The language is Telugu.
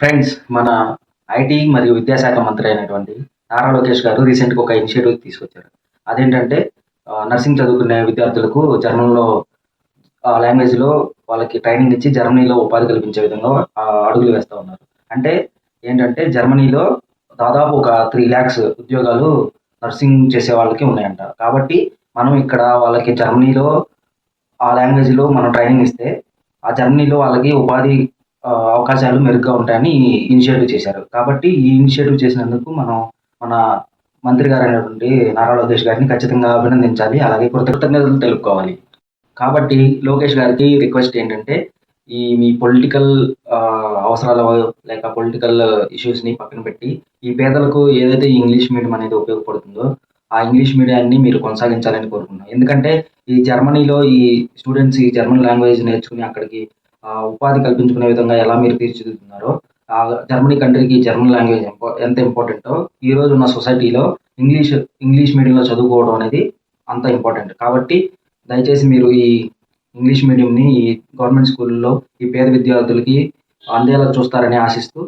ఫ్రెండ్స్, మన ఐటీ మరియు విద్యాశాఖ మంత్రి అయినటువంటి నారా లోకేష్ గారు రీసెంట్‌గా ఒక ఇనిషియేటివ్ తీసుకొచ్చారు. అదేంటంటే నర్సింగ్ చదువుకునే విద్యార్థులకు జర్మన్‌లో లాంగ్వేజ్‌లో వాళ్ళకి ట్రైనింగ్ ఇచ్చి జర్మనీలో ఉపాధి కల్పించే విధంగా అడుగులు వేస్తా ఉన్నారు. అంటే ఏంటంటే జర్మనీలో దాదాపు ఒక 3,00,000 ఉద్యోగాలు నర్సింగ్ చేసే వాళ్ళకి ఉన్నాయంట. కాబట్టి మనం ఇక్కడ వాళ్ళకి జర్మనీలో ఆ లాంగ్వేజ్‌లో మనం ట్రైనింగ్ ఇస్తే, ఆ జర్మనీలో వాళ్ళకి ఉపాధి అవకాశాలు మెరుగ్గా ఉంటాయని ఇనిషియేటివ్ చేశారు. కాబట్టి ఈ ఇనిషియేటివ్ చేసినందుకు మనం మన మంత్రి గారైనటువంటి నారా లోకేష్ గారిని ఖచ్చితంగా అభినందించాలి. అలాగే కృతజ్ఞతలు తెలుపుకోవాలి. కాబట్టి లోకేష్ గారికి రిక్వెస్ట్ ఏంటంటే, మీ పొలిటికల్ అవసరాలు లేక పొలిటికల్ ఇష్యూస్‌ని పక్కన పెట్టి, ఈ పేదలకు ఏదైతే ఈ ఇంగ్లీష్ మీడియం అనేది ఉపయోగపడుతుందో, ఆ ఇంగ్లీష్ మీడియాన్ని మీరు కొనసాగించాలని కోరుకుంటున్నాను. ఎందుకంటే ఈ జర్మనీలో ఈ స్టూడెంట్స్ ఈ జర్మన్ లాంగ్వేజ్ నేర్చుకుని అక్కడికి ఉపాధి కల్పించుకునే విధంగా ఎలా మీరు తీర్చిదిద్దుతున్నారో, జర్మనీ కంట్రీకి జర్మన్ లాంగ్వేజ్ ఎంత ఇంపార్టెంటో, ఈ రోజు ఉన్న సొసైటీలో ఇంగ్లీష్ ఇంగ్లీష్ మీడియంలో చదువుకోవడం అనేది అంత ఇంపార్టెంట్. కాబట్టి దయచేసి మీరు ఈ ఇంగ్లీష్ మీడియంని ఈ గవర్నమెంట్ స్కూల్‌లో ఈ పేద విద్యార్థులకి అందేలా చూస్తారని ఆశిస్తూ